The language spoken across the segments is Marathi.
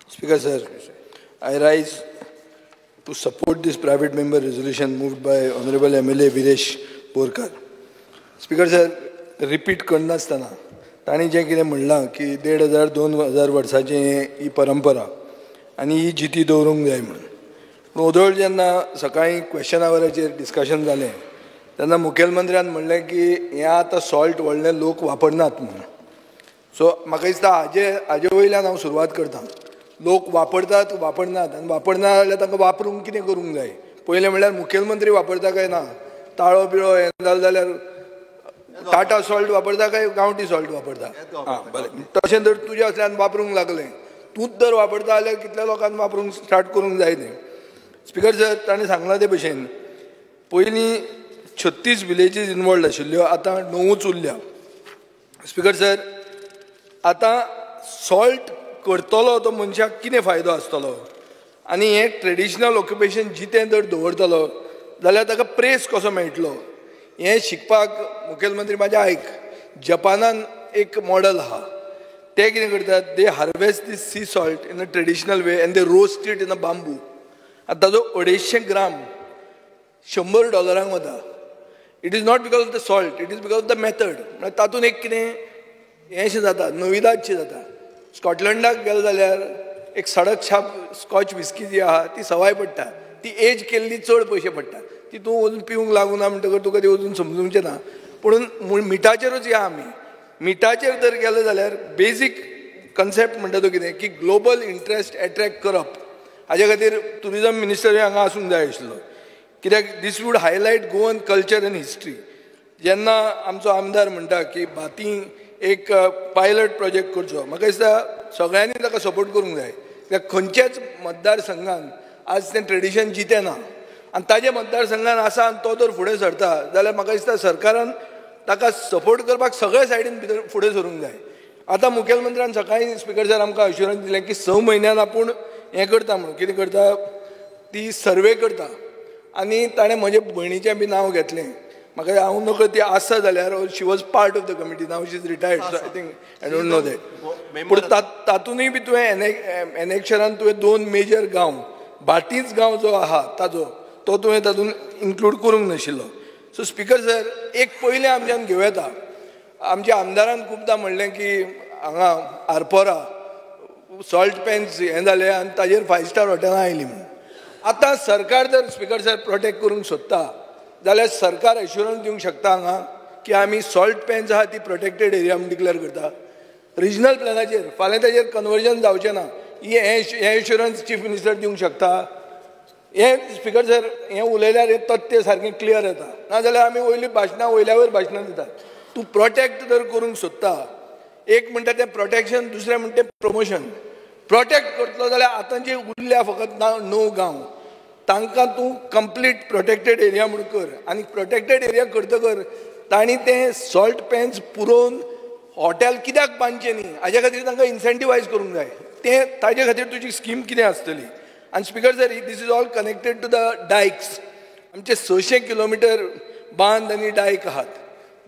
Speaker sir, I rise to support this private member resolution moved by Honorable MLA Viresh Borkar. Speaker sir, repeat करनासतना ताणी जे कितें म्हणलां की 1500-2000 वर्सांची ही परंपरा आनी ही जिती दवरूंक जाय म्हणून. पूण ओदोळ जेन्ना सकाळीं क्वेश्चन आवराचेर डिस्कशन जालें तेन्ना मुखेलमंत्र्यान म्हणलें की हें आतां सॉल्ट व्हडले लोक वापरनात म्हणून. सो म्हाका दिसता हाजे वयल्यान हांव सुरवात करतां. लोक वापरतात वापरनात आनी वापरना जाल्यार तांकां वापरूंक कितें करूंक जाय. पयलें म्हणल्यार मुखेलमंत्री वापरता काय ना, ताळो बिळो हें जालें जाल्यार टाटा सॉल्ट वापरता काय गांवठी सॉल्ट वापरता. बरें, तशें जर तुजें असल्यान वापरूंक लागलें, तूंच जर वापरता जाल्यार कितल्या लोकांक वापरूंक स्टार्ट करूंक जाय तें. स्पिकर सर, ताणें सांगलां ते भशेन पयलीं 36 विलेजीस इनवॉल्ड आशिल्ल्यो, आतां 9च उरल्या. स्पिकर सर, आतां सॉल्ट करतलो तो मनशाक कितें फायदो आसतलो आनी हें ट्रेडिशनल ऑक्युपेशन जितें जर दवरतलो जाल्यार ताका प्रेस कसो मेळटलो हें शिकपाक मुखेलमंत्री म्हाजें आयक. जपानान एक मॉडल आहा, ते कितें करतात, they harvest this sea salt in a traditional way and they roast it in a bamboo. आनी ताजो 250 ग्राम $100 वता. It is not because of the salt, it is because of the method. म्हळ्यार तातूंत एक कितें हेंशें जाता, नविदादशें जाता. स्कॉटलंडाक गेले जाल्यार एक सडक छाप स्कॉच विस्की जी आहा ती सवाय पडटा, ती एज केल्ली चड पयशे पडटा. ती तूं वचून पिवंक लागूना म्हणटकर तुका ती वचून समजूंकचें ना. पूण मिठाचेरूच या आमी. मिठाचेर जर गेले जाल्यार बेजीक कन्सेप्ट म्हणटा तो कितें की ग्लोबल इंट्रस्ट एट्रॅक्ट करप. हाजे खातीर टुरिजम मिनिस्टरूय हांगा आसूंक जाय आशिल्लो, कित्याक this would highlight Goan culture and history. जेन्ना आमचो आमदार म्हणटा की भाती एक पायलट प्रोजेक्ट करचो, म्हाका दिसता सगळ्यांनी ताका सपोर्ट करूंक जाय. कित्याक खंयच्याच मतदारसंघान आज तें ट्रेडिशन जितें ना आनी ताजे मतदारसंघान आसा आनी तो जर फुडें सरता जाल्यार म्हाका दिसता सरकारान ताका सपोर्ट करपाक सगळे सायडीन भितर फुडें सरूंक जाय. आतां मुखेलमंत्र्यान सकाळीं स्पिकर सर आमकां अश्युरन्स दिलें की 6 म्हयन्यान आपूण हें करता म्हणून. कितें करता, ती सर्वे करता. आनी ताणें म्हजे भयणीचें बी नांव घेतलें. म्हाका हांव नकळो ती आसा जाल्यार she was part of the committee, now she is retired, so I think I don't know that. पूण तातूंतय बी तुवें एनेक्शनान तुवें 2 मेजर गांव, भाटीच गांव जो आहा ताजो तो तुवें तातूंत इन्क्लूड करूंक नाशिल्लो. सो स्पिकर सर, एक पयलें आमच्यान घेवं येता. आमच्या आमदारान खुबदां म्हणलें की हांगा आरपोरा सॉल्ट पॅन्स हें जालें आनी ताजेर 5 स्टार हॉटेलां आयलीं म्हणून. आतां सरकार जर स्पिकर सर प्रोटेक्ट करूंक सोदता जाल्यार सरकार एश्युरन्स दिवंक शकता हांगा की आमी सॉल्ट पॅन्स आहा ती प्रोटेक्टेड एरिया म्हणून डिक्लेअर करता. रिजनल प्लॅनाचेर फाल्यां ताजेर कन्वर्जन जावचें ना, हे एश्युरन्स चीफ मिनिस्टर दिवंक शकता. हें स्पिकर सर हें उलयल्यार हें तथ्य सारकें क्लियर येता. नाजाल्यार आमी वयल्या वयर भाशणां दितात. तूं प्रोटेक्ट जर करूंक सोदता, एक म्हणटा तें प्रोटेक्शन, दुसरें म्हणटा तें प्रमोशन. प्रोटेक्ट करतलो जाल्यार आतां जे उरल्या फकत 9 गांव तांकां तूं कंप्लीट प्रोटेक्टेड एरिया म्हणून कर. आनी प्रोटेक्टेड एरिया करतकर तांणी तें सॉल्ट पॅन्स पुरोवन हॉटेल कित्याक बांदचें न्ही हाजे खातीर तांकां इन्सेंटिवायज करूंक जाय. तें ताजे खातीर तुजी स्कीम कितें आसतली. आनी speaker sir, this is all connected to the dykes. आमचे 600 किलोमिटर बांद आनी डायक आहात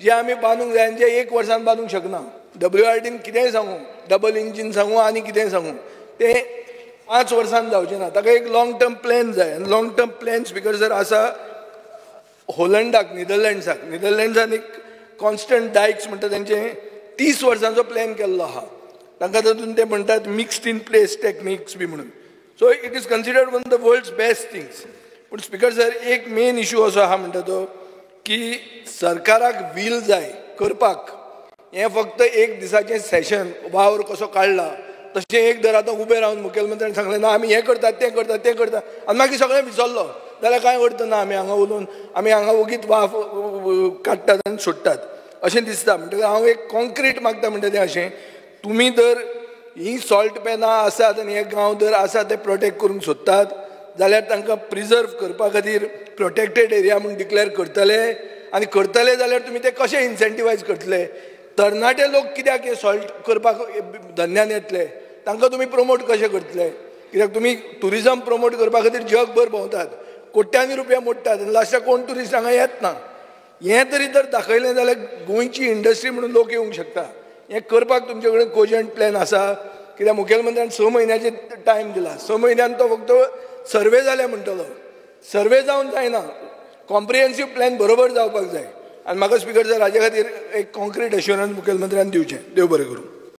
जे आमी बांदूंक जाय, जे 1 वर्सान बांदूंक शकना. WRDन कितेंय सांगू, डबल इंजीन सांगू आनी कितेंय सांगू, तें 5 वर्सान जावचें ना. ताका एक लॉंग टर्म प्लॅन जाय. आनी long term plan speaker sir आसा होलंडाक, नेदरलँड्सान एक कॉन्स्टंट डायक्स म्हणटा तेंचें 30 वर्सांचो प्लॅन केल्लो आहा. तांकां तातूंत ते म्हणटात मिक्स्ड इन प्लेस टेक्निक्स बी म्हणून. So it is considered one of the world's best things. पूण स्पिकर सर, एक मेन इशू असो आहा म्हणटा तो की सरकाराक वील जाय करपाक. हें फक्त 1 दिसाचें सेशन वावर कसो काडला तशें एक दर आतां उबें रावन मुखेलमंत्र्यान सांगलें ना आमी हें करतात तें करतात तें करतात आनी मागीर सगळें विसरलो जाल्यार कांय अर्थ ना. आमी हांगा उलोवन आमी हांगा ओगीच वाफ काडटात आनी सोडटात अशें दिसता. म्हणटकीर हांव एक कॉन्क्रीट मागता म्हणटा तें अशें, तुमी जर ही सॉल्ट पॅनां आसात आनी हे गांव जर आसा ते प्रोटेक्ट करूंक सोदतात जाल्यार तांकां प्रिजर्व करपा खातीर प्रोटेक्टेड एरिया म्हणून डिक्लेअर करतले. आनी करतले जाल्यार तुमी ते कशें इन्सेंटिवायज करतले. तरणाटे लोक कित्याक हे सॉल्ट करपाक धंद्यान येतले, तांकां तुमी प्रमोट कशें करतले. कित्याक तुमी टुरिजम प्रमोट करपा खातीर जगभर भोंवतात, कोट्यांनी रुपया मोडटात आनी लास्टाक कोण टुरिस्ट हांगा येत ना. हें तरी जर दाखयलें जाल्यार गोंयची इंडस्ट्री म्हणून लोक येवंक शकता. हें करपाक तुमचे कडेन कोजंट प्लॅन आसा कित्याक मुखेलमंत्र्यान 6 म्हयन्याचे टायम दिला. 6 म्हयन्यान तो फक्त सर्वे जाले म्हणटलो. सर्वे जावन जायना, कॉम्प्रिहेन्सीव प्लॅन बरोबर जावपाक जाय. आनी म्हाका स्पीकर सर हाजे खातीर एक कॉन्क्रीट एश्युरन्स मुखेलमंत्र्यान दिवचें. देव बरें करूं.